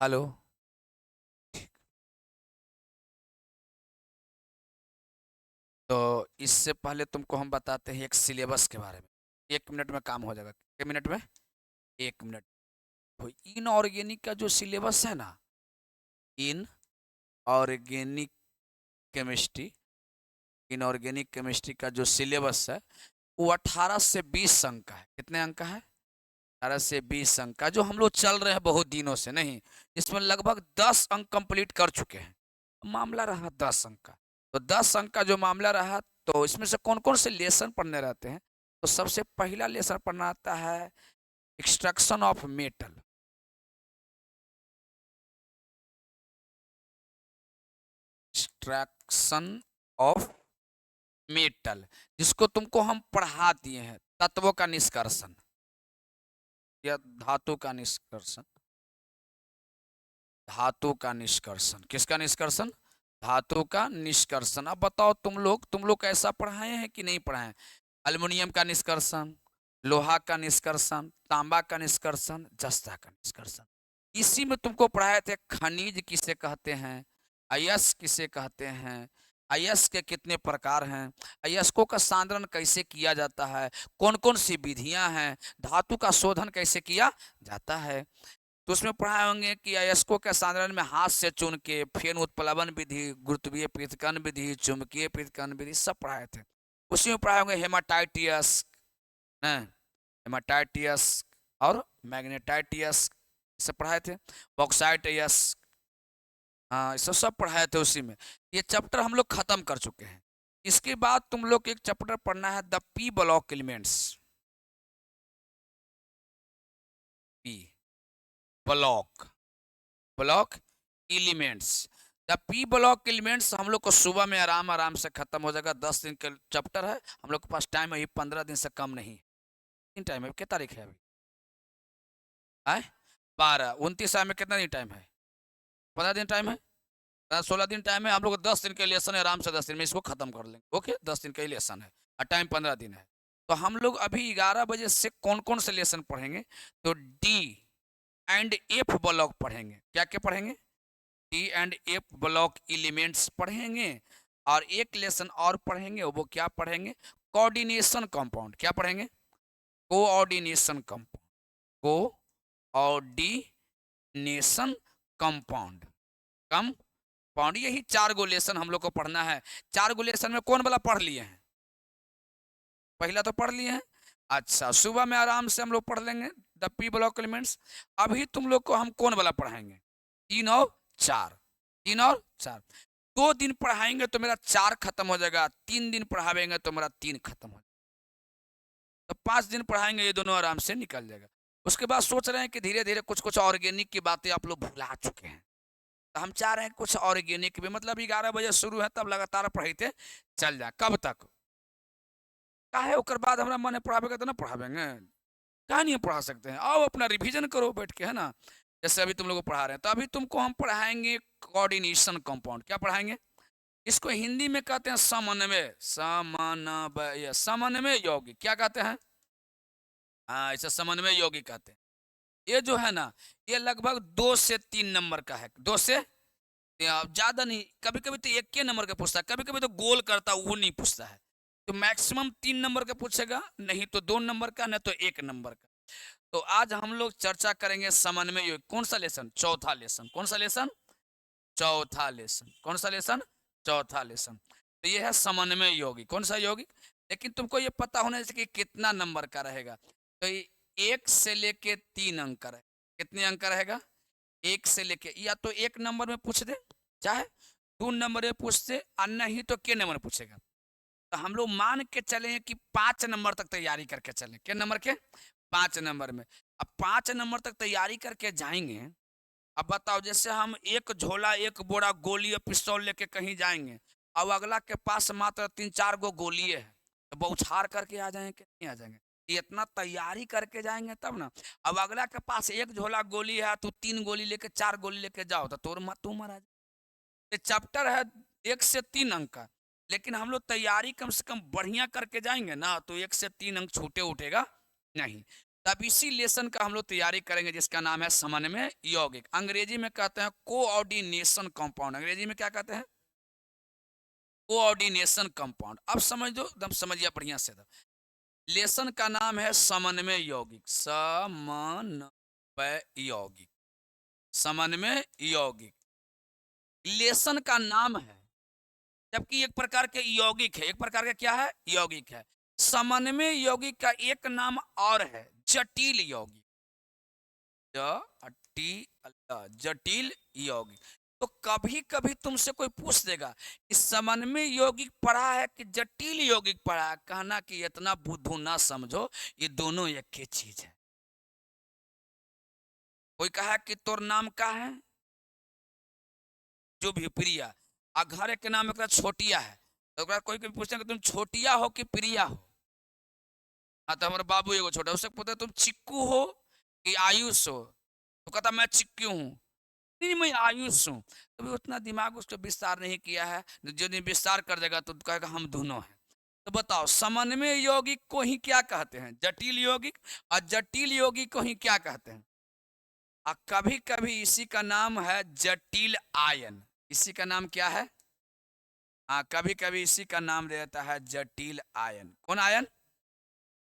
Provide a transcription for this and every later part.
Hello. तो इससे पहले तुमको हम बताते हैं एक सिलेबस के बारे में। 1 मिनट में काम हो जाएगा। कितने मिनट में? 1 मिनट। तो इनऑर्गेनिक का जो सिलेबस है ना, in organic chemistry, inorganic chemistry का जो सिलेबस है वो 18 से 20 अंक का है। कितने अंक का है? 18 से 20 अंक का, जो हम लोग चल रहे हैं बहुत दिनों से। नहीं, इसमें लगभग 10 अंक कंप्लीट कर चुके हैं। मामला रहा 10 अंक का। तो 10 अंक का जो मामला रहा, तो इसमें से कौन कौन से लेसन पढ़ने रहते हैं? तो सबसे पहला लेसन पढ़ना आता है extraction of metal. Extraction of metal, जिसको तुमको हम पढ़ा दिए हैं, तत्वों का निष्कर्षण या धातु का निष्कर्षण। धातु का निष्कर्षण, किसका निष्कर्षण? धातु का निष्कर्षण। अब बताओ, तुम लोग ऐसा पढ़ाए हैं कि नहीं पढ़ाए हैं? एल्युमिनियम का निष्कर्षण, लोहा का निष्कर्षण, तांबा का निष्कर्षण, जस्ता का निष्कर्षण। इसी में तुमको पढ़ाए थे खनिज किसे कहते हैं, अयस्क किसे कहते हैं, अयस्क के कितने प्रकार हैं, अयस्कों का सांद्रण कैसे किया जाता है, कौन कौन सी विधियां हैं, धातु का शोधन कैसे किया जाता है। तो उसमें पढ़ाए होंगे कि अयस्कों के सांद्रण में हाथ से चुन के, फिर उत्प्लवन विधि, गुरुत्वीय पृथक्करण विधि, चुंबकीय पृथक्करण विधि, सब पढ़ाए थे। उसी में पढ़ाए होंगे हेमाटाइटियस, हेमाटाइटियस और मैग्नेटाइटियस, सब पढ़ाए थे। बॉक्साइटियस, हाँ, ये सब पढ़ाए थे उसी में। ये चैप्टर हम लोग खत्म कर चुके हैं। इसके बाद तुम लोग एक चैप्टर पढ़ना है, the P block elements. P block, block elements. The P block elements हम लोग को सुबह में आराम आराम से खत्म हो जाएगा। 10 दिन का चैप्टर है, हम लोग के पास टाइम है 15 दिन से कम नहीं। कितनी टाइम है? क्या तारीख है अभी? आए 12, 29 में कितना दिन टाइम है? 15 दिन टाइम है। 16 दिन टाइम है। हम लोग 10 दिन के लेसन है, आराम से 10 दिन में इसको खत्म कर लेंगे। ओके, 10 दिन का ही लेसन है और टाइम 15 दिन है। तो हम लोग अभी 11 बजे से कौन कौन से लेसन पढ़ेंगे? तो डी एंड एफ ब्लॉक पढ़ेंगे। क्या क्या पढ़ेंगे? D and F block elements पढ़ेंगे। और एक लेसन और पढ़ेंगे, वो क्या पढ़ेंगे? Coordination compound. क्या पढ़ेंगे? Coordination compound, coordination compound, compound. यही 4 गो लेसन हम लोग को पढ़ना है। 4 गो लेसन में कौन वाला पढ़ लिए हैं? पहला तो पढ़ लिए हैं। अच्छा, सुबह में आराम से हम लोग पढ़ लेंगे द पी ब्लॉक एलिमेंट्स। अभी तुम लोग को हम कौन वाला पढ़ाएंगे? 3 और 4, 3 और 4। 2 दिन पढ़ाएंगे तो मेरा 4 खत्म हो जाएगा, 3 दिन पढ़ाएंगे तो मेरा 3 खत्म हो जाएगा। तो 5 दिन पढ़ाएंगे, ये दोनों आराम से निकल जाएगा। उसके बाद सोच रहे हैं कि धीरे धीरे कुछ कुछ ऑर्गेनिक की बातें आप लोग भुला चुके हैं, तो हम चाह रहे हैं कुछ ऑर्गेनिक भी, मतलब 11 बजे शुरू है, तब लगातार पढ़ते चल जाए। कब तक? काहे ओकर बाद हमारा मन है पढ़ावे तो ना पढ़ावेंगे? कहा नहीं पढ़ा सकते हैं? आओ अपना रिवीजन करो बैठ के, है ना। जैसे अभी तुम लोग को पढ़ा रहे हैं, तो अभी तुमको हम पढ़ाएंगे कोऑर्डिनेशन कंपाउंड। क्या पढ़ाएंगे? इसको हिंदी में कहते हैं समन्वय, समन्वय, समन्वय यौगिक। क्या कहते हैं? हाँ, इसे समन्वय यौगिक कहते हैं। ये जो है ना, ये लगभग 2 से 3 नंबर का है। 2 से ज्यादा नहीं, कभी कभी तो 1 नंबर का पूछता है, कभी कभी तो गोल करता वो नहीं पूछता है। तो मैक्सिमम 3 नंबर का पूछेगा, नहीं तो 2 नंबर का, नहीं तो 1 नंबर का। तो आज हम लोग चर्चा करेंगे समन्वय यौगिक। कौन सा लेसन? चौथा लेसन। कौन सा लेसन? चौथा लेसन। कौन सा लेसन? चौथा लेसन। तो ये है समन्वय यौगिक। कौन सा यौगिक? लेकिन तुमको ये पता होना चाहिए कि कितना नंबर का रहेगा। तो ये 1 से लेके 3 अंक का रहेगा। कितने अंक का रहेगा? 1 से लेके, या तो 1 नंबर में पूछ दे, चाहे 2 नंबर में पूछ दे, और नहीं तो के नंबर में पूछेगा। तो हम लोग मान के चले कि 5 नंबर तक तैयारी करके चले। के नंबर के? 5 नंबर में। अब 5 नंबर तक तैयारी करके जाएंगे। अब बताओ, जैसे हम एक झोला, एक बोरा गोली और पिस्तौल लेके कहीं जाएंगे, अब अगला के पास मात्र 3-4 गो गोली है, तो बौछार करके आ जाएंगे कि नहीं आ जाएंगे? इतना तैयारी करके जाएंगे तब ना। अब अगला के पास एक झोला गोली है, तू 3 गोली लेके, 4 गोली लेके जाओ, तो तू मरा जाए। ये चैप्टर है 1 से 3 अंक का, लेकिन हम लोग तैयारी कम से कम बढ़िया करके जाएंगे ना, तो 1 से 3 अंक छूटे उठेगा नहीं। तब इसी लेसन का हम लोग तैयारी करेंगे जिसका नाम है समन्वय यौगिक। अंग्रेजी में कहते हैं कोऑर्डिनेशन कंपाउंड। अंग्रेजी में क्या कहते हैं? Coordination compound. अब समझ दो, एकदम समझिए बढ़िया से। लेसन का नाम है समन्वय यौगिक। समन्वय यौगिक, समन्वय यौगिक लेसन का नाम है, जबकि एक प्रकार के यौगिक है। एक प्रकार का क्या है? यौगिक है। समन्वय यौगिक का एक नाम और है जटिल यौगिक। जटिल यौगिक। तो कभी कभी तुमसे कोई पूछ देगा कि समन्वय यौगिक पढ़ा है कि जटिल यौगिक पढ़ा है, कहना कि इतना बुद्धू ना समझो, ये दोनों एक ही चीज है। कोई कहा कि तोर नाम का है, जो भी प्रिया, आ घर के नाम एक छोटिया है, तो कोई कोई पूछते कि तुम छोटिया हो कि प्रिया हो। हाँ, तो हमारे बाबू एगो छोटा, उससे पूछते तुम चिक्कू हो कि आयुष हो, तो कहता मैं चिक्कू हूँ। नहीं, मैं आयुष हूँ। तो उतना दिमाग उसको विस्तार नहीं किया है, जो दिन विस्तार कर देगा तो कहेगा हम दोनों हैं। तो बताओ, समन्वय यौगिक को ही क्या कहते हैं? जटिल यौगिक। और जटिल यौगिक को ही क्या कहते हैं? और कभी कभी इसी का नाम है जटिल आयन। इसी का नाम क्या है? हाँ, कभी कभी इसी का नाम रहता है जटिल आयन। कौन आयन?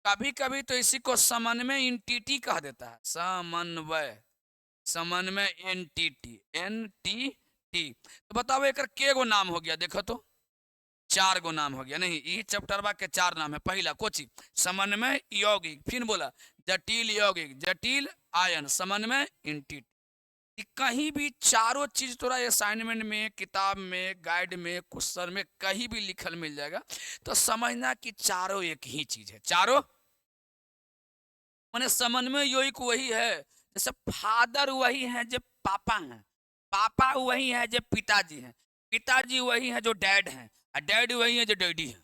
कभी कभी तो इसी को समन्वय एंटिटी कह देता है। समन्वय, समन्वय एनटीटी, एनटीटी। तो बताओ एक के गो नाम हो गया? देखो तो, 4 गो नाम हो गया। नहीं, यही चैप्टरवा के 4 नाम है। पहला कोची? समन्वय यौगिक। फिर बोला जटिल यौगिक, जटिल आयन, समन्वय एनटीटी। कहीं भी चारों चीज तोरा असाइनमेंट में, किताब में, गाइड में, क्वेश्चन में कहीं भी लिखल मिल जाएगा, तो समझना कि चारों एक ही चीज है। चारों माने समन्वय यौगिक वही है, जैसे फादर वही है जो पापा हैं, पापा वही है जो पिताजी हैं, पिताजी वही है जो डैड हैं, और डैड वही है जो डैडी है।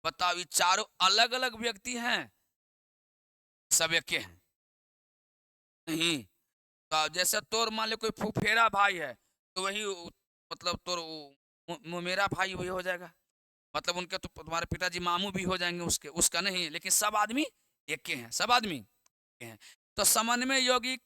बताओ, ये चारों अलग अलग व्यक्ति हैं? सब एक हैं? नहीं। तो जैसे तोर मान ले कोई फुफेरा भाई है, तो वही मतलब तोर मेरा भाई वही हो जाएगा। मतलब उनके तो तुम्हारे पिताजी मामू भी हो जाएंगे उसके, उसका नहीं, लेकिन सब आदमी एक के हैं, सब आदमी एक हैं। तो समन्वय यौगिक,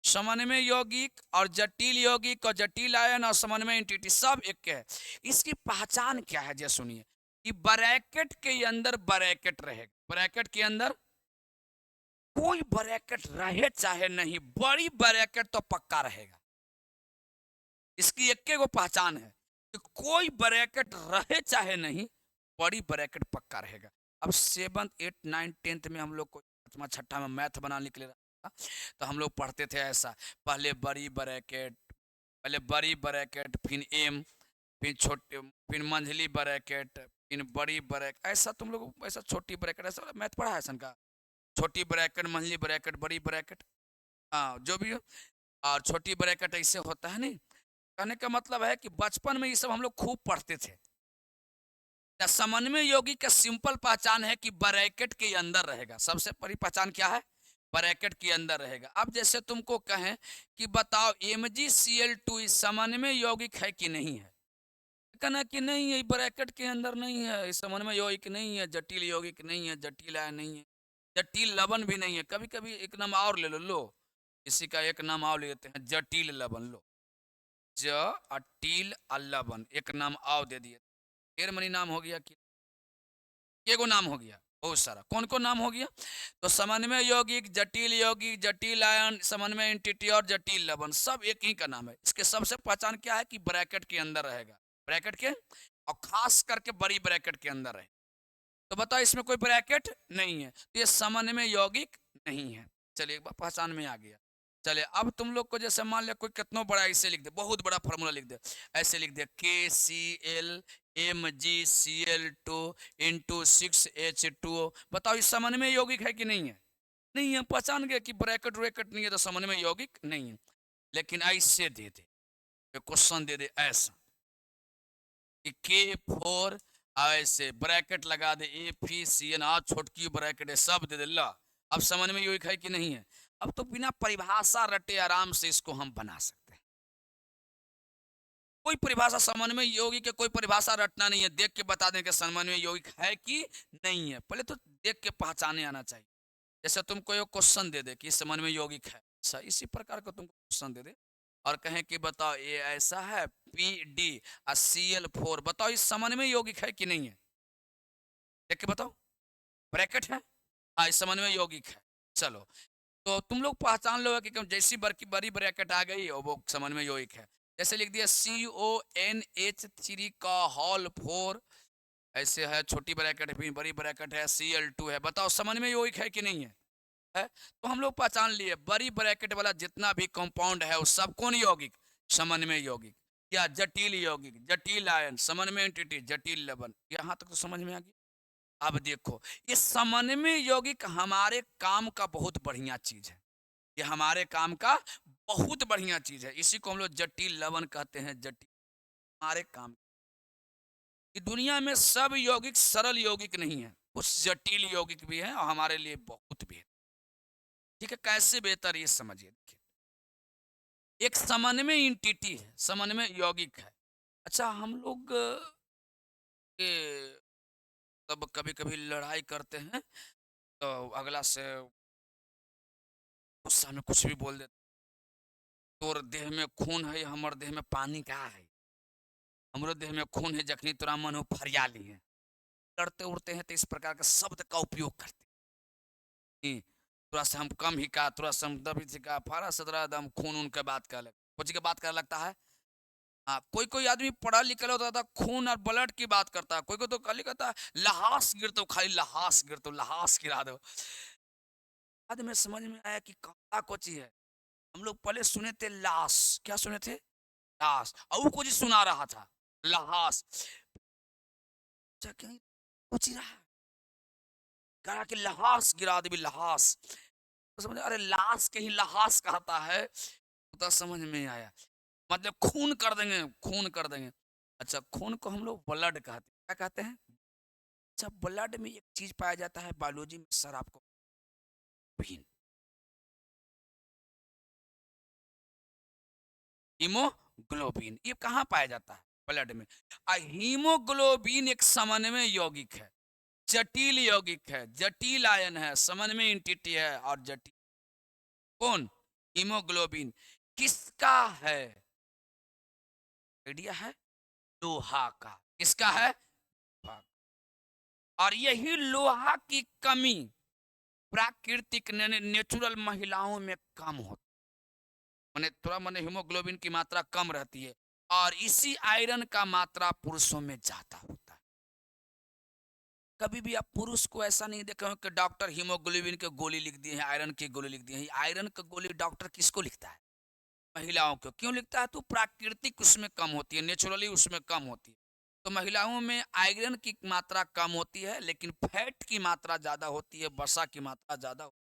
समन्वय यौगिक और जटिल यौगिक और जटिल आयन और समन्वय एंटिटी सब एक के है। इसकी पहचान क्या है? जैसे सुनिए कि ब्रैकेट के अंदर ब्रैकेट रहेगा। ब्रैकेट के अंदर कोई ब्रैकेट रहे चाहे नहीं, बड़ी ब्रैकेट तो पक्का रहेगा। इसकी एक को पहचान है कि कोई ब्रैकेट रहे चाहे नहीं, बड़ी ब्रैकेट पक्का रहेगा। अब 7th 8th 9th 10th में हम लोग को 5वां 6ठा में मैथ बनाने के लिए रहा, तो हम लोग पढ़ते थे ऐसा, पहले बड़ी ब्रैकेट, पहले बड़ी ब्रैकेट, फिर एम, फिर छोटे, फिर मंझली ब्रैकेट, फिर बड़ी ब्रैकेट। ऐसा तुम लोग ऐसा छोटी ब्रैकेट, ऐसा मैथ पढ़ा है ऐसा का? छोटी ब्रैकेट, मंझली ब्रैकेट, बड़ी ब्रैकेट, हाँ जो भी हो। और छोटी ब्रैकेट ऐसे होता है। नहीं, कहने का मतलब है कि बचपन में ये सब हम लोग खूब पढ़ते थे। समन्वय यौगिक का सिंपल पहचान है कि ब्रैकेट के अंदर रहेगा। सबसे बड़ी पहचान क्या है? ब्रैकेट के अंदर रहेगा। अब जैसे तुमको कहें कि बताओ MgCl2 समन्वय यौगिक है कि नहीं है? कहना कि नहीं है, ब्रैकेट के अंदर नहीं है, समन्वय यौगिक नहीं है, जटिल यौगिक नहीं है, जटिल आयन नहीं है, जटिल लवण भी नहीं है। कभी कभी एक नाम और ले लो, इसी का एक नाम और ले लेते हैं, जटिल लवण। लो, जटिल लवण एक नाम और दे दिए, ढेर मनी नाम हो गया कि एगो नाम हो गया, बहुत सारा। कौन कौन नाम हो गया? तो समन्वय यौगिक, जटिल यौगिक, जटिल आयन, समन्वय एंटिटी और जटिल लवण सब एक ही का नाम है। इसके सबसे पहचान क्या है कि ब्रैकेट के अंदर रहेगा, ब्रैकेट के, और खास करके बड़ी ब्रैकेट के अंदर है। तो बताओ इसमें कोई ब्रैकेट नहीं है, तो ये समन्वय यौगिक नहीं है। चलिए एक बार पहचान में आ गया। चलिए अब तुम लोग को जैसे मान लिया कोई कितना बड़ा ऐसे लिख दे, बहुत बड़ा फॉर्मूला लिख दे, ऐसे लिख दे KCl Mgcl2 इंटू 6H2O। बताओ इस समन्वय यौगिक है कि नहीं है? नहीं है। पहचान गए कि ब्रैकेट व्रैकेट नहीं है तो समन्वय यौगिक नहीं है। लेकिन ऐसे दे दे, क्वेश्चन दे दे ऐसा कि K4, ऐसे ब्रैकेट लगा दे FeCN, छोटकी ब्रैकेट है, सब दे दे, ला अब समन्वय यौगिक है कि नहीं है? अब तो बिना परिभाषा रटे आराम से इसको हम बना सकते हैं। कोई परिभाषा समन्वय यौगिक के कोई परिभाषा रटना नहीं है, देख के बता दें कि समन्वय यौगिक है कि नहीं है। पहले तो देख के पहचाने आना चाहिए। जैसे तुमको एक क्वेश्चन दे दे कि समन्वय यौगिक है, अच्छा इसी प्रकार का तुमको क्वेश्चन दे दे और कहें कि बताओ ये ऐसा है PD और Cl4, बताओ इस समन्वय यौगिक है कि नहीं है, देख के बताओ। ब्रैकेट है, हाँ इस समन्वय यौगिक है। चलो तो तुम लोग पहचान लो कि जैसी बड़ी ब्रैकेट आ गई और वो समन्वय यौगिक है। जैसे लिख दिया CONH3 का होल 4, ऐसे है, छोटी ब्रैकेट भी, बड़ी ब्रैकेट है, Cl2 है, बताओ समन्वय यौगिक है कि नहीं है? तो हम लोग पहचान लिए बड़ी ब्रैकेट वाला जितना भी कंपाउंड है वो सब कौन यौगिक, समन्वय यौगिक या जटिल यौगिक, जटिल आयन, समन्वय एंटिटी, जटिल लवण, यहाँ तक तो समझ में आ गया। अब देखो ये समन्वय यौगिक हमारे काम का बहुत बढ़िया चीज है, ये हमारे काम का बहुत बढ़िया चीज है, इसी को हम लोग जटिल लवण कहते हैं। जटिल हमारे काम की, दुनिया में सब यौगिक सरल यौगिक नहीं है, कुछ जटिल यौगिक भी है और हमारे लिए बहुत बेहतर। ठीक है, कैसे बेहतर ये समझिए। देखिए एक समन्वय एंटिटी है, समन्वय यौगिक है। अच्छा हम लोग के तब कभी कभी लड़ाई करते हैं तो अगला से गुस्सा में कुछ भी बोल देते, तोर देह में खून है, हमर देह में पानी का है, हमरो देह में खून है जखनी तोरा मन हो फरियाली है। लड़ते उड़ते हैं तो इस प्रकार के शब्द का उपयोग करते हैं, तोरा से हम कम ही का, तोरा से हम दबी थी का, फारा सदरा दम खून उनके बात कर लग, कुछ के बात कर लगता है। हाँ कोई कोई आदमी पढ़ा लिखा होता था, खून और ब्लड की बात करता है, कोई कोई तो खाली कहता है लहास गिर तो, खाली लहास गिर तो, लहास गिरा दो। बाद में समझ में आया कि कहता कुछ ही है। हम लोग पहले सुने थे लाश, क्या सुने थे, लाश, और वो कुछ सुना रहा था लहास, क्या कुछ ही रहा, कहा कि लहास गिरा दे, लहास, तो समझ अरे लाश के ही लहास कहता है, तो समझ में आया मतलब खून कर देंगे, खून कर देंगे। अच्छा खून को हम लोग ब्लड कहते हैं, क्या कहते हैं। अच्छा ब्लड में एक चीज पाया जाता है बायोलॉजी में सर आपको, हीमोग्लोबिन, ये कहाँ पाया जाता है, ब्लड में। हीमोग्लोबिन एक समन्वय यौगिक है, जटिल यौगिक है, जटिल आयन है, समन्वय एंटिटी है और जटिल कौन, हीमोग्लोबिन किसका है, आइडिया है, लोहा का, किसका है, लोहा। और यही लोहा की कमी प्राकृतिक नेचुरल महिलाओं में कम होती, माने थोड़ा माने हीमोग्लोबिन की मात्रा कम रहती है, और इसी आयरन का मात्रा पुरुषों में ज्यादा होता है। कभी भी आप पुरुष को ऐसा नहीं देखा हो कि डॉक्टर हीमोग्लोबिन की गोली लिख दिए हैं, आयरन की गोली लिख दिए हैं। आयरन की गोली डॉक्टर किसको लिखता है, महिलाओं को। क्यों लिखता है, तो प्राकृतिक उसमें कम होती है, नेचुरली उसमें कम होती है। तो महिलाओं में आयरन की मात्रा कम होती है लेकिन फैट की मात्रा ज्यादा होती है, वसा की मात्रा ज्यादा होती है।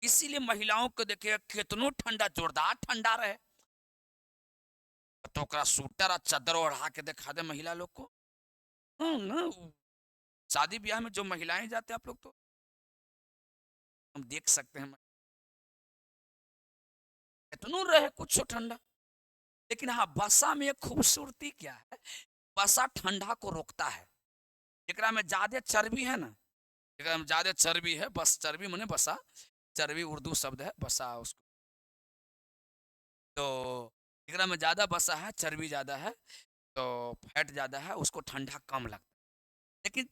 इसीलिए महिलाओं को देखिए कितनो ठंडा, जोरदार ठंडा रहे तो स्वेटर और चादर ओढ़ा के दिखा दे महिला लोग को। ना शादी ब्याह में जो महिलाएं जाते हैं आप लोग तो हम देख सकते हैं, इतनो रहे कुछ ठंडा। लेकिन हाँ बसा में एक खूबसूरती क्या है, बसा ठंडा को रोकता है। एकरा में ज्यादा चर्बी है ना, एकरा में ज्यादा चर्बी है, बस चर्बी मने बसा, चर्बी उर्दू शब्द है बसा उसको, तो एकरा में ज्यादा बसा है, चर्बी ज्यादा है, तो फैट ज्यादा है, उसको ठंडा कम लगता है। लेकिन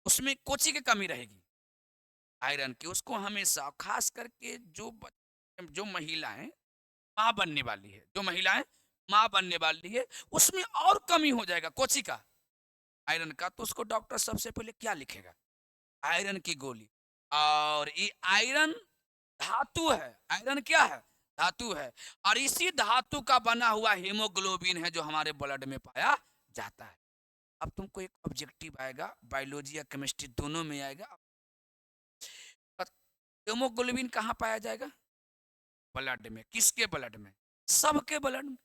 उसमें कोची की कमी रहेगी, आयरन की। उसको हमेशा खास करके जो महिलाएं माँ बनने वाली है, जो महिलाएं माँ बनने वाली है, उसमें और कमी हो जाएगा कोची का, आयरन का। तो उसको डॉक्टर सबसे पहले क्या लिखेगा, आयरन की गोली। और ये आयरन धातु है, आयरन क्या है, धातु है। और इसी धातु का बना हुआ हीमोग्लोबिन है जो हमारे ब्लड में पाया जाता है। अब तुमको एक ऑब्जेक्टिव आएगा, बायोलॉजी या केमिस्ट्री दोनों में आएगा। हीमोग्लोबिन कहाँ पाया जाएगा, ब्लड में, किसके ब्लड में, सबके ब्लड में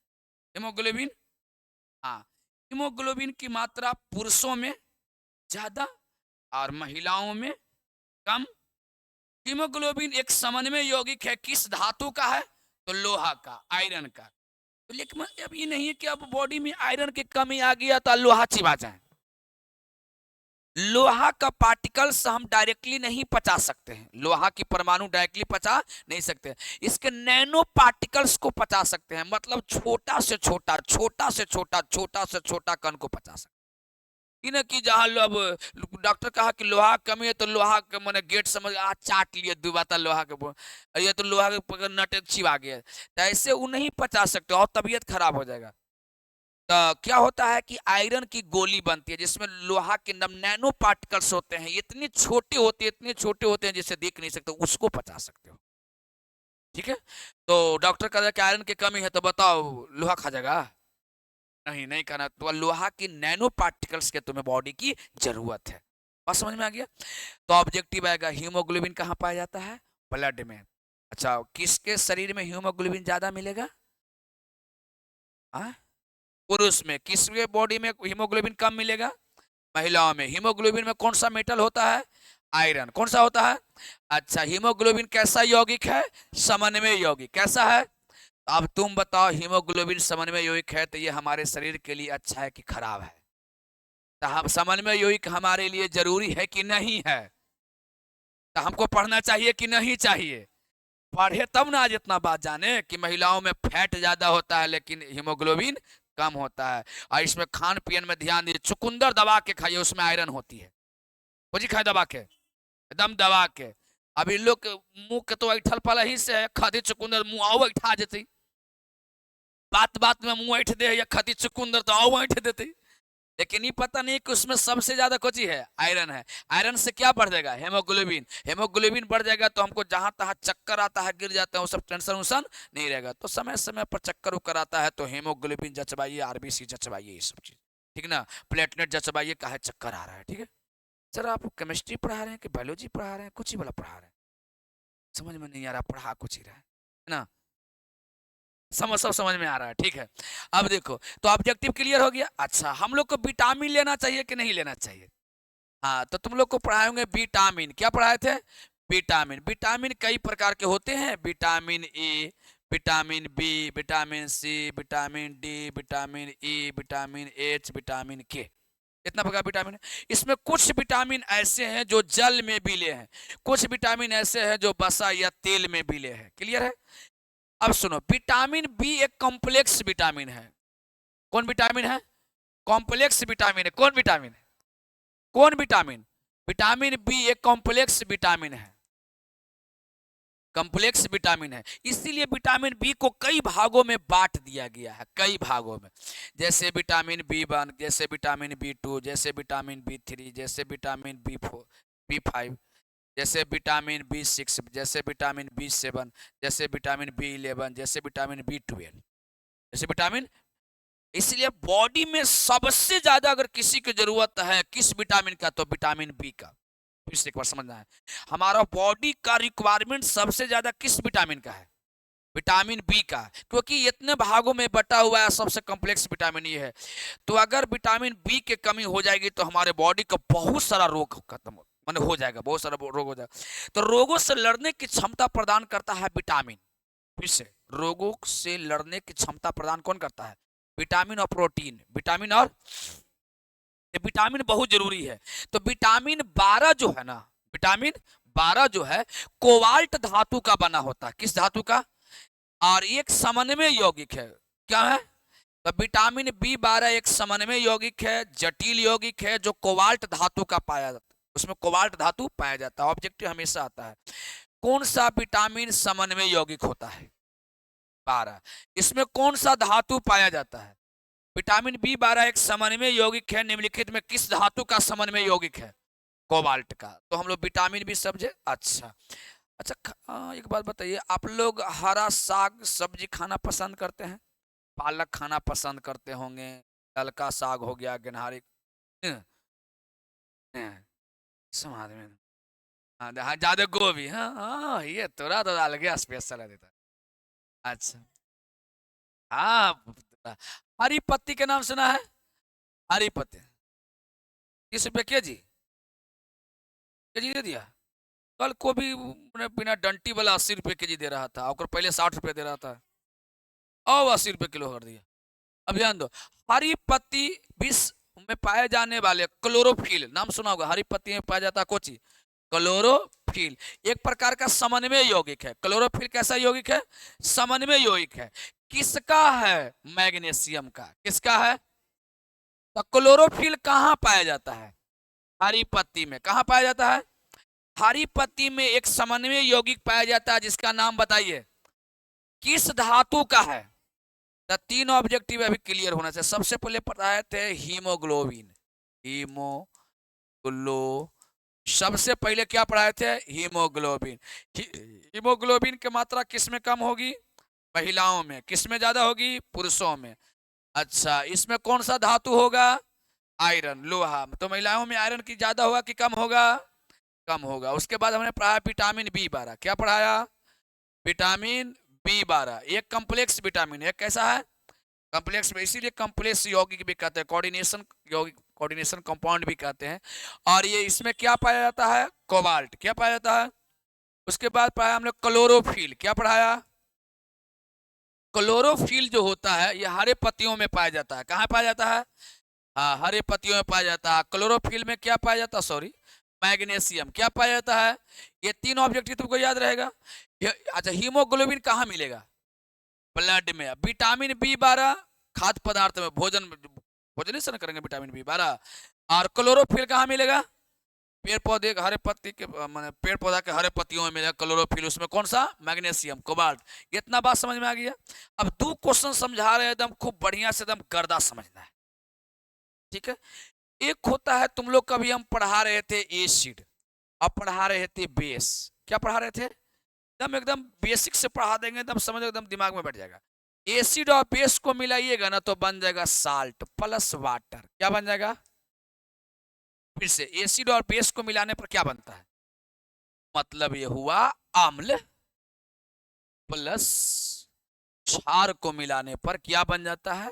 हीमोग्लोबिन। हाँ हीमोग्लोबिन की मात्रा पुरुषों में ज्यादा और महिलाओं में कम। हीमोग्लोबिन एक समन्वय यौगिक है, किस धातु का है, तो लोहा का, आयरन का। तो लेकिन अब ये नहीं है कि अब बॉडी में आयरन की कमी आ गया तो लोहा चिबा जाए, लोहा का पार्टिकल्स हम डायरेक्टली नहीं पचा सकते हैं, लोहा की परमाणु डायरेक्टली पचा नहीं सकते, इसके नैनो पार्टिकल्स को पचा सकते हैं, मतलब छोटा से छोटा, छोटा से छोटा, छोटा से छोटा कण को पचा सकते हैं। कि कि जहां अब डॉक्टर कहा कि लोहा कमी है, तो लोहा के मैंने गेट समझ चाट लिए दुबाता लोहा के, ये तो लोहा के नट चिपा गया, तो ऐसे वो नहीं पचा सकते और तबीयत खराब हो जाएगा। तो क्या होता है कि आयरन की गोली बनती है जिसमें लोहा के नैनो पार्टिकल्स होते हैं, इतने छोटे होते हैं, इतने छोटे होते हैं जिसे देख नहीं सकते, उसको पचा सकते हो। ठीक है, तो डॉक्टर कहता है कि आयरन की कमी है, तो बताओ लोहा खा जाएगा? नहीं, नहीं खाना, तो लोहा की नैनो पार्टिकल्स के तुम्हें बॉडी की जरूरत है। और समझ में आ गया? तो ऑब्जेक्टिव आएगा, हीमोग्लोबिन कहाँ पाया जाता है? ब्लड में। अच्छा, किसके शरीर में हीमोग्लोबिन ज्यादा मिलेगा? पुरुष में। किसके बॉडी में हीमोग्लोबिन कम मिलेगा? महिलाओं में। हीमोग्लोबिन में कौन सा मेटल होता है? आयरन। कौन सा होता है? अच्छा, हीमोग्लोबिन कैसा यौगिक है? समन्वय यौगिक। कैसा है? अब तुम बताओ, हीमोग्लोबिन समन्वय यौगिक है तो ये हमारे शरीर के लिए अच्छा है कि खराब है? तो हम समन्वय यौगिक हमारे लिए जरूरी है कि नहीं है? तो हमको पढ़ना चाहिए कि नहीं चाहिए? पढ़े तब ना आज इतना बात जाने कि महिलाओं में फैट ज्यादा होता है लेकिन हीमोग्लोबिन कम होता है। और इसमें खान पीन में ध्यान दीजिए, चुकंदर दबा के खाइए, उसमें आयरन होती है। खोजी खाए दबा के, एकदम दबा के। अभी लोग मुंह के तो ऐठल पला ही से है, खादी चुकंदर मुंह आओ ऐठा जेती, बात बात में मुंह ऐठ दे, या खादी चुकंदर तो आओ ऐठ देती। लेकिन ये पता नहीं कि उसमें सबसे ज्यादा कोची है? आयरन है। आयरन से क्या बढ़ जाएगा? हेमोग्लोबिन। हेमोग्लोबिन बढ़ जाएगा तो हमको जहां तहां चक्कर आता है, गिर जाते हैं, वो सब टेंशन उसन नहीं रहेगा। तो समय समय पर चक्कर उकर आता है तो हेमोग्लोबिन जचवाइए, आरबीसी जचवाइए, ये सब चीज। ठीक ना? प्लेटलेट जचवाइए, काहे चक्कर आ रहा है। ठीक है सर, आप केमिस्ट्री पढ़ा रहे हैं कि बायोलॉजी पढ़ा रहे हैं, कुछ ही वाला पढ़ा रहे हैं, समझ में नहीं आ रहा, पढ़ा कुछ ही रहा है ना? सब समझ में आ रहा है। ठीक है, अब देखो, तो ऑब्जेक्टिव क्लियर हो गया। अच्छा, हम लोग को विटामिन लेना चाहिए कि नहीं लेना चाहिए? हाँ, तो तुम लोग को पढ़ाए होंगे विटामिन। क्या पढ़ाए थे? विटामिन। विटामिन कई प्रकार के होते हैं, vitamin A, vitamin B, vitamin C, vitamin D, vitamin E, vitamin H, vitamin K. इतना प्रकार विटामिन है। इसमें कुछ विटामिन ऐसे हैं जो जल में मिले हैं, कुछ विटामिन ऐसे हैं जो वसा या तेल में मिले हैं। क्लियर है? अब सुनो, विटामिन बी एक कॉम्प्लेक्स विटामिन है। कौन विटामिन है? कॉम्प्लेक्स विटामिन है। कौन विटामिन है? कौन विटामिन? विटामिन बी एक कॉम्प्लेक्स विटामिन है, कॉम्प्लेक्स विटामिन है। इसीलिए विटामिन बी को कई भागों में बांट दिया गया है, कई भागों में। जैसे विटामिन बी 1, जैसे विटामिन बी 2, जैसे विटामिन बी 3, जैसे विटामिन बी 4, बी 5, जैसे विटामिन बी 6, जैसे विटामिन बी 7, जैसे विटामिन बी 11, जैसे विटामिन बी 12, जैसे विटामिन। इसलिए बॉडी में सबसे ज्यादा अगर किसी की जरूरत है किस विटामिन का, तो विटामिन बी का। फिर से एक बार समझना है, हमारा बॉडी का रिक्वायरमेंट सबसे ज्यादा किस विटामिन का है? विटामिन बी का, क्योंकि इतने भागों में बटा हुआ है, सबसे कॉम्प्लेक्स विटामिन ये है। तो अगर विटामिन बी की कमी हो जाएगी तो हमारे बॉडी का बहुत सारा रोग खत्म माने हो जाएगा, बहुत सारा रोग हो जाएगा। तो रोगों से लड़ने की क्षमता प्रदान करता है विटामिन। फिर से, रोगों से लड़ने की क्षमता प्रदान कौन करता है? विटामिन और प्रोटीन। विटामिन और विटामिन बहुत जरूरी है। तो विटामिन 12 जो है ना, विटामिन 12 जो है कोबाल्ट धातु का बना होता है। किस धातु का? और एक समन्वय यौगिक है। क्या है? तो विटामिन बी 12 एक समन्वय यौगिक है, जटिल यौगिक है, जो कोबाल्ट धातु का पाया जाता है, उसमें कोबाल्ट धातु पाया जाता है। ऑब्जेक्टिव हमेशा आता है, कौन सा विटामिन समन्वय यौगिक होता है? 12। इसमें कौन सा धातु पाया जाता है? विटामिन बी 12 एक समन्वय यौगिक है, निम्नलिखित में किस धातु का समन्वय यौगिक है? कोबाल्ट का। तो हम लोग विटामिन भी समझे। अच्छा अच्छा, एक बात बताइए, आप लोग हरा साग सब्जी खाना पसंद करते हैं? पालक खाना पसंद करते होंगे, ललका साग हो गया, गेनहारी, हम्म, समाज में। हाँ हाँ, ज्यादा गोभी, हाँ हाँ, ये थोड़ा तो डाल गया स्पेशल है देता। अच्छा, हाँ, हरी पत्ती के नाम सुना है? हरी पत्ती 30 रुपये के जी, के जी दे दिया। कल को भी बिना डंटी वाला 80 रुपये के जी दे रहा था, और पहले 60 रुपये दे रहा था, और 80 रुपये किलो कर दिया। अब ध्यान दो, हरी पत्ती 20 में पाए जाने वाले क्लोरोफिल, नाम सुना होगा, हरी पत्ती में पाया जाता है कोची, क्लोरोफिल, एक प्रकार का समन्वय यौगिक है। क्लोरोफिल कैसा यौगिक है? समन्वय यौगिक है। किसका है? मैग्नीशियम का। किसका है? तो क्लोरोफिल कहाँ पाया जाता है? हरी पत्ती में। कहाँ पाया जाता है? हरी पत्ती में एक समन्वय यौगिक पाया जाता है, जिसका नाम बताइए, किस धातु का है? तो तीन ऑब्जेक्टिव अभी क्लियर होना चाहिए। सबसे पहले पढ़ाए थे हीमोग्लोबिन, हीमोग्लो सबसे पहले क्या पढ़ाए थे? हीमोग्लोबिन। हीमोग्लोबिन की मात्रा किस में कम होगी? महिलाओं में। किस में ज्यादा होगी? पुरुषों में। अच्छा, इसमें कौन सा धातु होगा? आयरन, लोहा। तो महिलाओं में आयरन की ज्यादा होगा कि कम होगा? कम होगा। उसके बाद हमने पढ़ाया विटामिन बी 12। क्या पढ़ाया? विटामिन बी 12 एक कम्प्लेक्स विटामिन है। कैसा है? कम्प्लेक्स में, इसीलिए कम्प्लेक्स यौगिक भी कहते हैं, कोऑर्डिनेशन यौगिक, कोऑर्डिनेशन कंपाउंड भी कहते हैं। और ये इसमें क्या पाया जाता है? कोबाल्ट। क्या पाया जाता है? उसके बाद पढ़ाया हमने क्लोरोफिल। क्या पढ़ाया? क्लोरोफिल जो होता है ये हरे पत्तियों में पाया जाता है। कहाँ पाया जाता है? हाँ, हरे पत्तियों में पाया जाता है। क्लोरोफिल में क्या पाया जाता है? Sorry, magnesium. क्या पाया जाता है? ये तीन ऑब्जेक्टिव तुमको याद रहेगा। अच्छा, हीमोग्लोबिन कहाँ मिलेगा? ब्लड में। विटामिन बी 12 खाद्य पदार्थ में, भोजन, भोजन से करेंगे विटामिन बी 12। और क्लोरोफिल कहाँ मिलेगा? पेड़ पौधे हरे पत्ती के, माने पेड़ पौधा के हरे पत्तियों में मिलेगा क्लोरोफिल। उसमें कौन सा? Magnesium, cobalt. इतना बात समझ में आ गया। अब 2 क्वेश्चन समझा रहे हैं, एकदम खूब बढ़िया से, एकदम गर्दा समझना है, ठीक है। एक होता है, तुम लोग कभी हम पढ़ा रहे थे एसिड, अब पढ़ा रहे थे बेस। क्या पढ़ा रहे थे? एकदम एकदम बेसिक से पढ़ा देंगे, एकदम समझ, एकदम दिमाग में बैठ जाएगा। एसिड और बेस को मिलाइएगा ना तो बन जाएगा साल्ट प्लस वाटर। क्या बन जाएगा? फिर से, एसिड और बेस को मिलाने पर क्या बनता है? मतलब ये हुआ अम्ल प्लस क्षार को मिलाने पर क्या बन जाता है?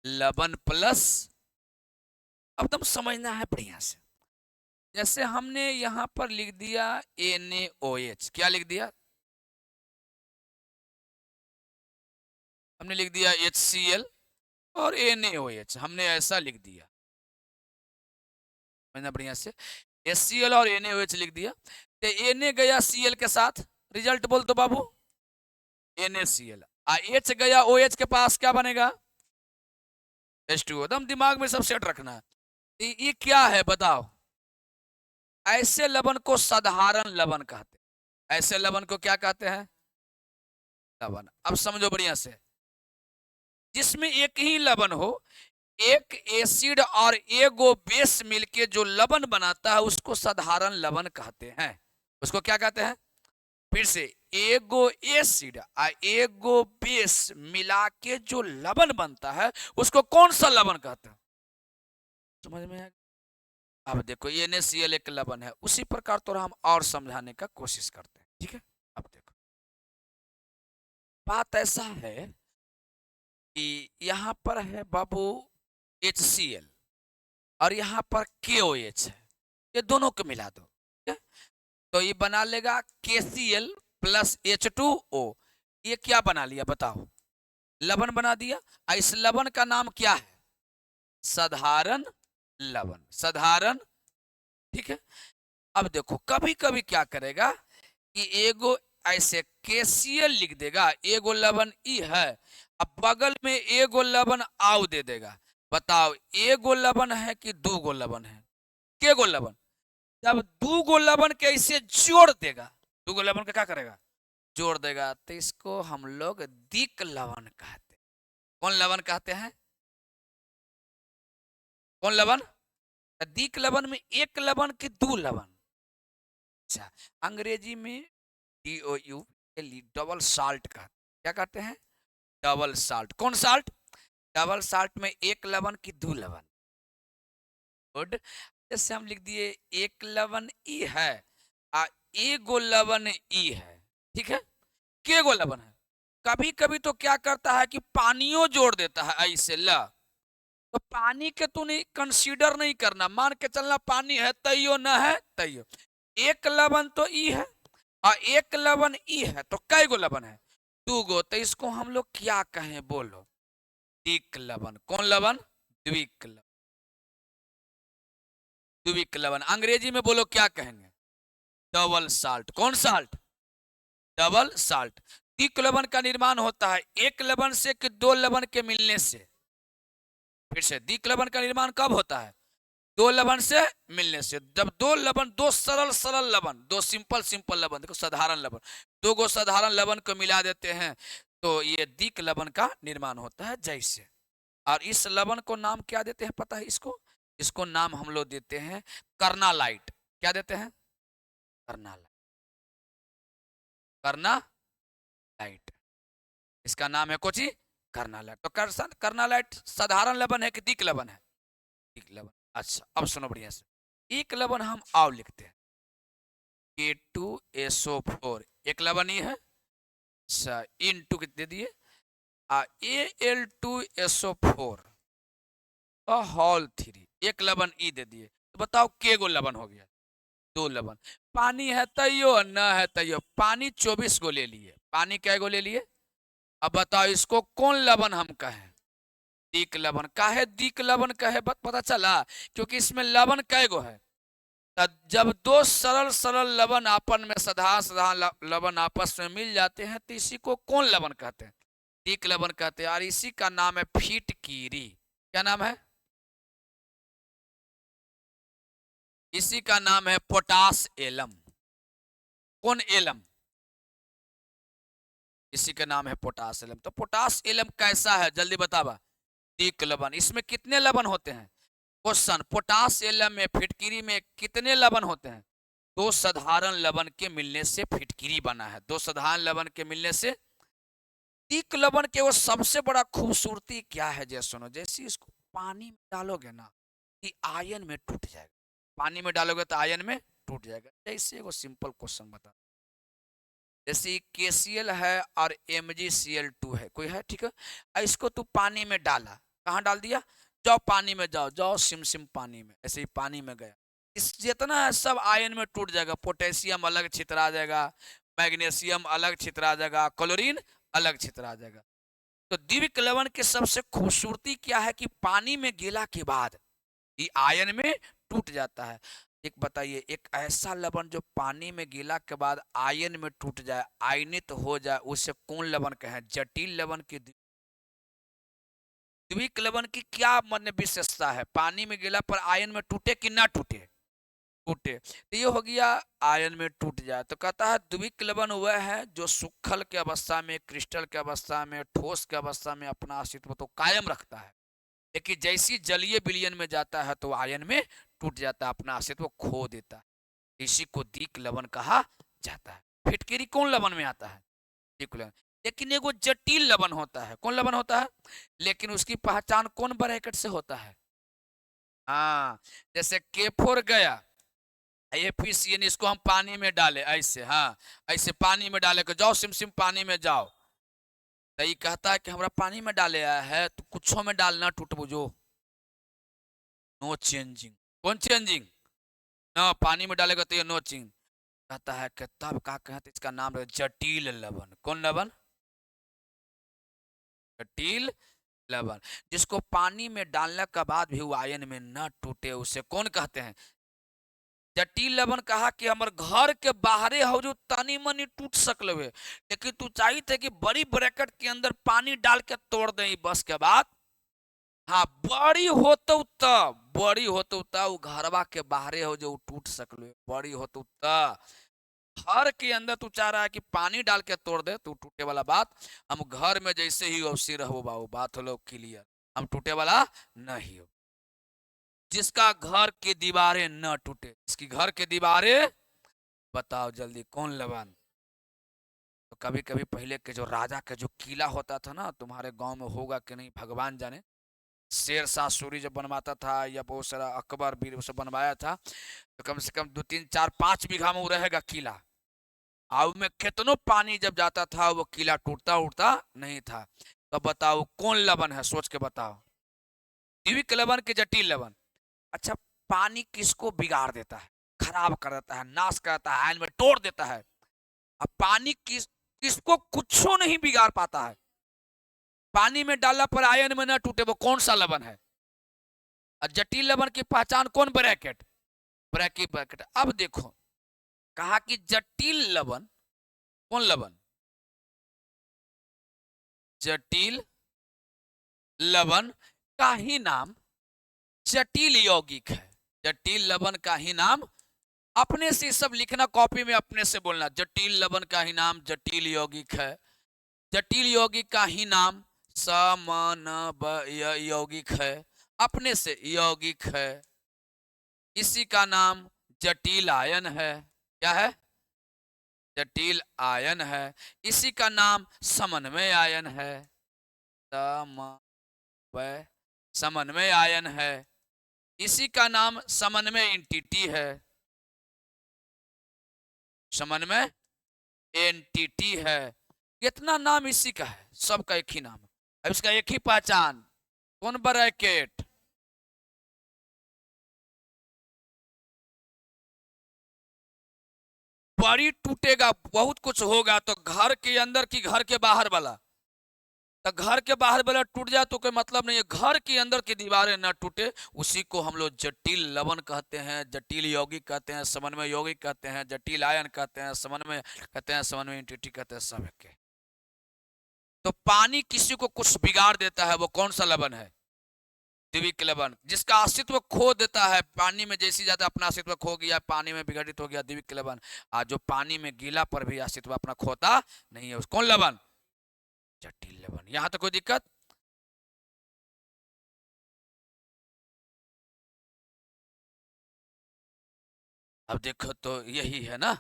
लवण प्लस। अब तुम समझना है बढ़िया से। जैसे हमने यहां पर लिख दिया NaOH। क्या लिख दिया? हमने लिख दिया HCl और NaOH, हमने ऐसा लिख दिया, समझना बढ़िया से। HCl और NaOH लिख दिया, तो Na गया Cl के साथ, रिजल्ट बोल तो बाबू, NaCl। H गया OH के पास, क्या बनेगा? H2O। एकदम दिमाग में सब सेट रखना है। ये क्या है बताओ? ऐसे लवण को साधारण लवण कहते हैं। ऐसे लवण को क्या कहते हैं? लवण। अब समझो बढ़िया से, जिसमें एक ही लवण हो, एक एसिड और एगो बेस मिलके जो लवण बनाता है उसको साधारण लवण कहते हैं। उसको क्या कहते हैं? फिर से, एगो एसिड और एगो बेस मिला के जो लवण बनता है उसको कौन सा लवण कहते हैं? समझ में आया? अब देखो, ये NaCl एक लवण है, उसी प्रकार तो हम और समझाने का कोशिश करते हैं, ठीक है। अब देखो, बात ऐसा है कि यहाँ पर है बाबू HCl और यहाँ पर KOH है, ये दोनों को मिला दो, ठीक है? तो ये बना लेगा KCl प्लस H2O। ये क्या बना लिया बताओ? लवण बना दिया। इस लवण का नाम क्या है? साधारण लवण। साधारण, ठीक है। अब देखो, कभी कभी क्या करेगा कि एगो ऐसे KCl लिख देगा, एगो लवण ई है, अब बगल में एगो लवण आउ दे देगा। बताओ, एगो लवण है कि दो गो लवण है? के गो लवण? जब दो गो लवण के ऐसे जोड़ देगा, दो गो लवण का क्या करेगा? जोड़ देगा, तो इसको हम लोग दिक लवण कहते हैं। कौन लवण कहते हैं? कौन लवण? दिक लवण में एक लवण की दो लवण। अच्छा, अंग्रेजी में DOU डबल साल्ट का क्या कहते हैं? Double salt. कौन साल्ट? डबल साल्ट में एक लवण की दो लवण। गुड। जैसे हम लिख दिए एक लवण ई है और एगो लवण ई है, ठीक है। के गो लवण है? कभी कभी तो क्या करता है कि पानियों जोड़ देता है ऐसे ल, तो पानी के तो नहीं कंसीडर नहीं करना, मान के चलना पानी है तैयो न है तैयो। एक लवण तो ई है और एक लवण ई है, तो कई गो लवण है? दो गो। तो इसको हम लोग क्या कहें बोलो? द्विक लवण। कौन लवण? द्विक लवण। द्विक लवण। अंग्रेजी में बोलो क्या कहेंगे? Double salt. कौन साल्ट? Double salt. द्विक लवण का निर्माण होता है एक लवण से कि दो लवण के मिलने से। फिर से, द्विक लवण का निर्माण कब होता है? दो लवण से मिलने से। जब दो लवण, दो सरल सरल लवण, दो सिंपल सिंपल लवण, देखो साधारण लवण, दो गो साधारण लवण को मिला देते हैं तो ये द्विक लवण का निर्माण होता है जैसे। और इस लवण को नाम क्या देते हैं पता है इसको? इसको नाम हम लोग देते हैं कर्नालाइट। क्या देते हैं? कर्नालाइट। कर्नालाइट, इसका नाम है कोची? कर्नालाइट। तो कर्नालाइट साधारण लवण है कि द्विक लवण है? द्विक लवण। अच्छा, अब सुनो बढ़िया से। एक लवण हम और लिखते हैं K2SO4, एक लवण ही है। अच्छा, इन टू दे दिए Al2SO4 होल 3, एक लवण ई दे दिए। तो बताओ के गो लवण हो गया? दो लवण। पानी है तैयो न है तैयो, पानी 24 गो ले लिए। पानी कै गो ले लिए? अब बताओ इसको कौन लवण हम कहें? द्विक लवण। काहे द्विक लवण कहे पता चला? क्योंकि इसमें लवण कै गो है? जब दो सरल सरल लवण आपस में, साधारण साधारण लवण आपस में मिल जाते हैं तो इसी को कौन लवण कहते हैं? द्विक लवण कहते हैं। और इसी का नाम है फिटकीरी। क्या नाम है? इसी का नाम है पोटास एलम। कौन एलम? इसी का नाम है पोटास एलम। तो पोटास एलम कैसा है जल्दी बतावा? द्विक लवण। इसमें कितने लवण होते हैं? क्वेश्चन, पोटास एलम में, फिटकिरी में कितने लवण होते हैं? दो साधारण लवण के मिलने से फिटकिरी बना है। दो साधारण लवण के मिलने से। द्विक लवण के वो सबसे बड़ा खूबसूरती क्या है? जैसे सुनो, जैसे इसको पानी में डालोगे ना कि आयन में टूट जाएगा। पानी में डालोगे तो आयन में टूट जाएगा। जैसे वो सिंपल क्वेश्चन बता, जैसे KCl है और MgCl2 है, कोई है, ठीक है। इसको तू पानी में डाला, कहाँ डाल दिया? जाओ पानी में, जाओ जाओ सिम सिम पानी में, ऐसे ही पानी में गया। इस जितना है सब आयन में टूट जाएगा। पोटेशियम अलग छितरा जाएगा, मैग्नीशियम अलग छितरा जाएगा, क्लोरीन अलग छितरा जाएगा। तो द्विक लवण की सबसे खूबसूरती क्या है कि पानी में गिला के बाद ये आयन में टूट जाता है। एक बताइए, एक ऐसा लवण जो पानी में गिला के बाद आयन में टूट जाए, आयनित हो जाए, उसे कौन लवण कहें? जटिल लवण की। द्विक लवण की क्या मन विशेषता है? पानी में गिला पर आयन में टूटे कि ना टूटे? टूटे। तो ये हो गया आयन में टूट जाए। तो कहता है द्विक लवण वह है जो सूखल के अवस्था में, क्रिस्टल के अवस्था में, ठोस के अवस्था में अपना अस्तित्व तो कायम रखता है, लेकिन जैसी जलीय विलयन में जाता है तो आयन में टूट जाता है, अपना अस्तित्व खो देता है। इसी को द्विक लवण कहा जाता है। फिटकिरी कौन लवण में आता है? द्विक लवण। लेकिन एगो जटिल लवण होता है। कौन लवण होता है? लेकिन उसकी पहचान कौन ब्रैकेट से होता है? हाँ, जैसे K4 गया, APCN, इसको हम पानी में डाले ऐसे, हाँ ऐसे पानी में डाले, जाओ सिम सिम पानी में जाओ, तो ये कहता है कि हमरा पानी में डाले आया है तो कुछ में डालना टूट बुझो, नो चेंजिंग। कौन चेंजिंग? ना, पानी में डालेगा तो ये नो चेंज। कहता है कि तब क्या कहते, इसका नाम है जटिल लवण। कौन लवण? जटिल लवण। जिसको पानी में डालने के बाद भी वो आयन में न टूटे, उसे कौन कहते हैं? जटिल लवण। कहा कि हमर घर के बाहरे हो जो तनी मनी टूट सकल है, लेकिन तू चाहिए थे कि बड़ी ब्रैकेट के अंदर पानी डाल के तोड़ दे, बस के बाद हाँ बड़ी होतो तब, बड़ी होतो तब वो घरवा के बाहरे हो जो टूट सकल, बड़ी होतो तब। घर के अंदर तू चाह रहा है कि पानी डाल के तोड़ दे तो टूटे वाला बात। हम घर में जैसे ही अवश्य रहो बाबू, बात हो क्लियर, हम टूटे वाला नहीं हो। जिसका घर की दीवारें न टूटे, इसकी घर के दीवारें, बताओ जल्दी कौन लवण? तो कभी कभी पहले के जो राजा का जो किला होता था ना, तुम्हारे गांव में होगा कि नहीं भगवान जाने, शेर शाह सूरी जब बनवाता था या बहुत सारा अकबर भी सब बनवाया था, तो कम से कम 2, 3, 4, 5 बीघा में वो रहेगा किला। और में कितनों पानी जब जाता था वो किला टूटता उठता नहीं था। तो बताओ कौन लवण है? सोच के बताओ। द्विक लवण के जटिल लवण। अच्छा, पानी किसको बिगाड़ देता है? खराब कर देता है, नाश कर देता है, आयन में तोड़ देता है। अब पानी किसको कुछ नहीं बिगाड़ पाता है? पानी में डाला पर आयन में न टूटे, वो कौन सा लवण है? और जटिल लवण की पहचान कौन ब्रैकेट? Bracket bracket. अब देखो कहा कि जटिल लवण, कौन लवण? जटिल लवण का ही नाम जटिल यौगिक है। जटिल लवण का ही नाम, अपने से सब लिखना कॉपी में, अपने से बोलना, जटिल लवण का ही नाम जटिल यौगिक है। जटिल यौगिक का ही नाम समन्वय यौगिक है। अपने से यौगिक है, इसी का नाम जटिल आयन है। क्या है? जटिल आयन है। इसी का नाम समन्वय आयन है। समन्वय आयन है। इसी का नाम समन्वय एंटिटी है। समन्वय एंटिटी है। कितना नाम इसी का है, सबका एक ही नाम है। अब इसका एक ही पहचान, कौन? ब्रैकेट। बड़ी टूटेगा, बहुत कुछ होगा, तो घर के अंदर की घर के बाहर वाला? तो घर के बाहर वाला टूट जाए तो कोई मतलब नहीं है, घर के अंदर की दीवारें ना टूटे, उसी को हम लोग जटिल लवण कहते हैं, जटिल यौगिक कहते हैं, समन्वय यौगिक कहते हैं, जटिल आयन कहते हैं, समन्वय कहते हैं, समन्वय एंटिटी कहते हैं, सब के। तो पानी किसी को कुछ बिगाड़ देता है, वो कौन सा लवण है? द्विक लवण। जिसका अस्तित्व खो देता है, पानी में जैसी जाता अपना अस्तित्व खो गया, पानी में विघटित हो गया, द्विक लवण। आज जो पानी में गीला पर भी अस्तित्व अपना खोता नहीं है, उस कौन लवण? जटिल लवण। यहां तो कोई दिक्कत? अब देखो तो यही है ना,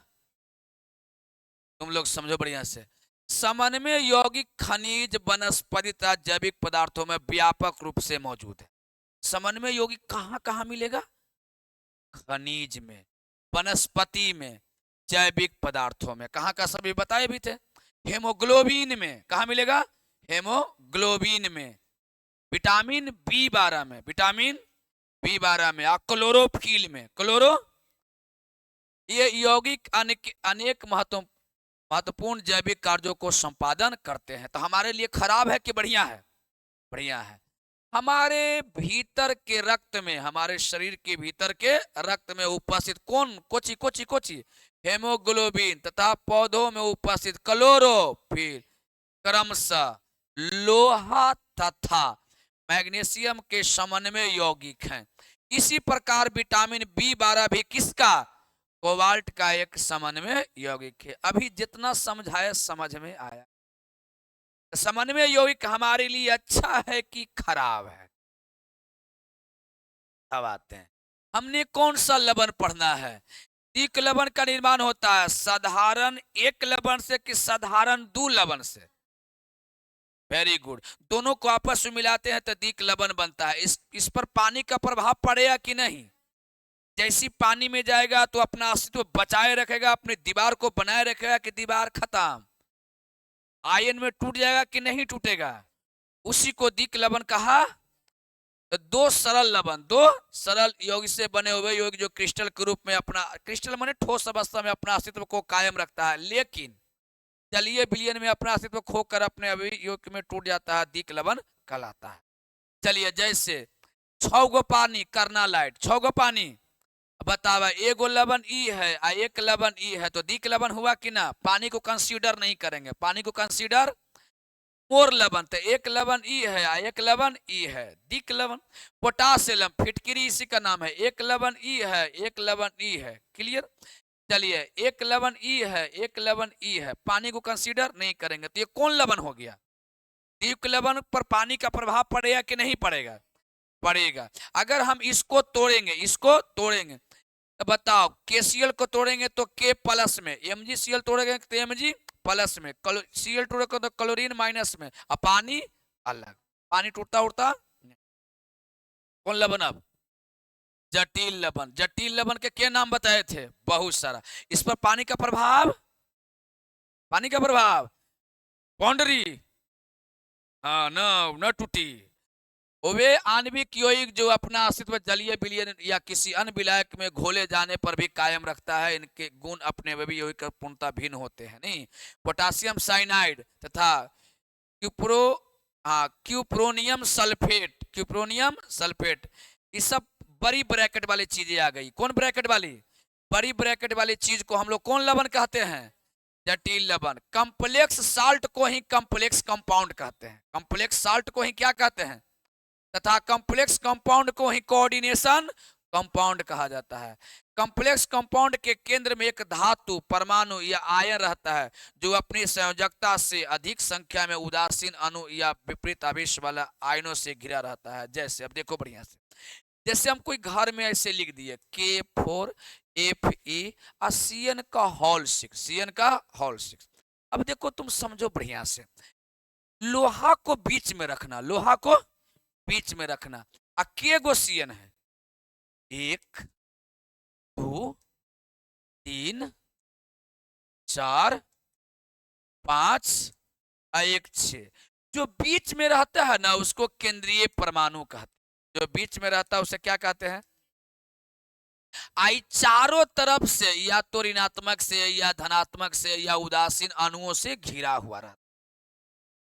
तुम लोग समझो बढ़िया से। समन्वय यौगिक खनिज, वनस्पति तथा जैविक पदार्थों में व्यापक रूप से मौजूद है। समन्वय यौगिक कहां कहां मिलेगा? खनिज में, वनस्पति में, जैविक पदार्थों में। कहां का? सभी बताए भी थे। हेमोग्लोबिन में कहा मिलेगा? हेमोग्लोबिन में। विटामिन बी12 में, विटामिन बी12 में। और क्लोरोफिल में, क्लोरो। ये यौगिक अनेक महत्वपूर्ण जैविक कार्यों को संपादन करते हैं। तो हमारे लिए खराब है कि बढ़िया है? बढ़िया है। हमारे भीतर के रक्त में, हमारे शरीर के भीतर के रक्त में उपस्थित कौन? कोची कोची कोची? हेमोग्लोबिन। तथा पौधों में उपस्थित क्लोरोफिल क्रमशः लोहा तथा मैग्नीशियम के समन्वय यौगिक हैं। इसी प्रकार विटामिन बी12 भी किसका? कोबाल्ट का एक समन्वय यौगिक है। अभी जितना समझाया समझ में आया? समन्वय यौगिक हमारे लिए अच्छा है कि खराब है? अब आते हैं, हमने कौन सा लवण पढ़ना है? द्विक लवण का निर्माण होता है साधारण एक लवण से कि साधारण दो लवण से? Very good. दोनों को आपस में मिलाते हैं तो द्विक लवण बनता है। इस पर पानी का प्रभाव पड़ेगा कि नहीं? जैसी पानी में जाएगा तो अपना अस्तित्व बचाए रखेगा, अपनी दीवार को बनाए रखेगा कि दीवार खत्म? आयन में टूट जाएगा कि नहीं टूटेगा? उसी को द्विक लवण कहा। तो दो सरल लवण, दो सरल यौगिक से बने हुए यौगिक जो क्रिस्टल के रूप में अपना, क्रिस्टल माने ठोस अवस्था में अपना अस्तित्व को कायम रखता है, लेकिन जलीय विलयन में अपना अस्तित्व खोकर अपने अवयव में टूट जाता है, द्विक लवण कहलाता है। चलिए, जैसे 6 गो पानी कर्नालाइट, 6 गो पानी, बतावा एगो लवण ई है आ एक लवण ई है, तो द्विक लवण हुआ कि ना? पानी को कंसीडर नहीं करेंगे, पानी को कंसीडर मोर लवण, तो एक लवण ई है आ एक लवण ई है, द्विक लवण। पोटासियम फिटकिरी इसी का नाम है, एक लवण ई है एक लवण ई है। क्लियर? चलिए, एक लवण ई है एक लवण ई है, पानी को कंसीडर नहीं करेंगे, तो ये कौन लवण हो गया? द्विक लवण पर पानी का प्रभाव पड़ेगा कि नहीं पड़ेगा? पड़ेगा। अगर हम इसको तोड़ेंगे, इसको तोड़ेंगे, तो बताओ KCl को तोड़ेंगे तो K प्लस में, MgCl तोड़ेंगे तो Mg प्लस में, Cl तोड़ेंगे तो क्लोरीन माइनस में, और पानी अलग। पानी टूटता उड़ता कौन लवण? अब जटिल लवण। जटिल लवण के क्या नाम बताए थे? बहुत सारा। इस पर पानी का प्रभाव, पानी का प्रभाव, बाउंड्री, हाँ, न टूटी। वे आणविक यौगिक जो अपना अस्तित्व जलीय विलयन या किसी अन्य विलायक में घोले जाने पर भी कायम रखता है। इनके गुण अपने वे भी यौगिक पूर्णतः भिन्न होते हैं। नहीं, पोटासियम साइनाइड तथा क्यूप्रोनियम सल्फेट, क्यूप्रोनियम सल्फेट, ये सब बड़ी ब्रैकेट वाली चीजें आ गई। कौन ब्रैकेट वाली? बड़ी ब्रैकेट वाली चीज को हम लोग कौन लवण कहते हैं? जटिल लवण। कॉम्प्लेक्स साल्ट को ही कॉम्प्लेक्स कंपाउंड कहते हैं। कॉम्प्लेक्स साल्ट को ही क्या कहते हैं? तथा कॉम्प्लेक्स कंपाउंड को ही कोऑर्डिनेशन कंपाउंड कहा जाता है। कॉम्प्लेक्स कंपाउंड के केंद्र में एक धातु, परमाणु या आयन रहता है जो अपनी संयोजकता से अधिक संख्या में उदासीन अणु या विपरीत आवेश वाला आयनों से घिरा रहता है। जैसे अब देखो बढ़िया से, जैसे हम कोई घर में ऐसे लिख दिए K4Fe और Cn का होल 6, Cn का होल 6। अब देखो तुम समझो बढ़िया से, लोहा को बीच में रखना, लोहा को बीच में रखना। के गो Cn है? 1 2 3 4 5 और 1 6। जो बीच में रहता है ना उसको केंद्रीय परमाणु कहते हैं। जो बीच में रहता है उसे क्या कहते हैं? आई चारों तरफ से या तो ऋणात्मक से या धनात्मक से या उदासीन अणुओं से घिरा हुआ रहता है।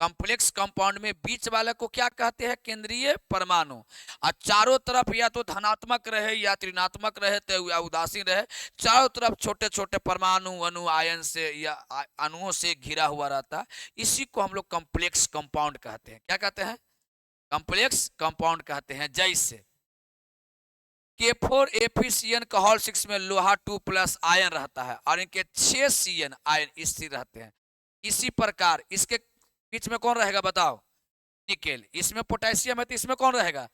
कॉम्प्लेक्स कंपाउंड में बीच वाले को क्या कहते हैं? केंद्रीय परमाणु। और चारों तरफ या तो धनात्मक रहे या ऋणात्मक रहे तो या उदासीन रहे, चारों तरफ छोटे छोटे परमाणु, अणु, आयन से या अणुओं से घिरा हुआ रहता है। इसी को हम लोग कॉम्प्लेक्स कंपाउंड कहते हैं। क्या कहते हैं? कॉम्प्लेक्स कंपाउंड कहते हैं। जैसे K4FeCN का होल 6 में लोहा 2+ आयन रहता है और इनके 6 Cn आयन स्थिर रहते हैं। इसी प्रकार इसके बीच में कौन रहेगा बताओ? निकेल। इसमें पोटेशियम है तो इसमें कौन रहेगा?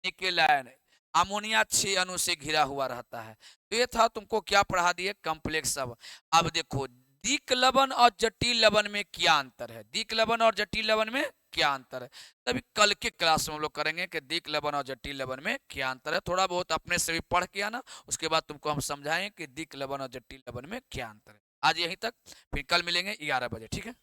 Nickel ion. अमोनिया 6 अणु से घिरा हुआ रहता है। तो ये था तुमको क्या पढ़ा दिए? कॉम्प्लेक्स। अब देखो दीक लवण और जटिल लवण में क्या अंतर है? दीक लवण और जटिल लवण में क्या अंतर है? तभी कल के क्लास में हम लोग करेंगे कि दीक लवण और जटिल लवण में क्या अंतर है। थोड़ा बहुत अपने से भी पढ़ के आना, उसके बाद तुमको हम समझाएं कि दीक लवण और जटिल लवण में क्या अंतर है। आज यहीं तक, फिर कल मिलेंगे 11 बजे, ठीक है?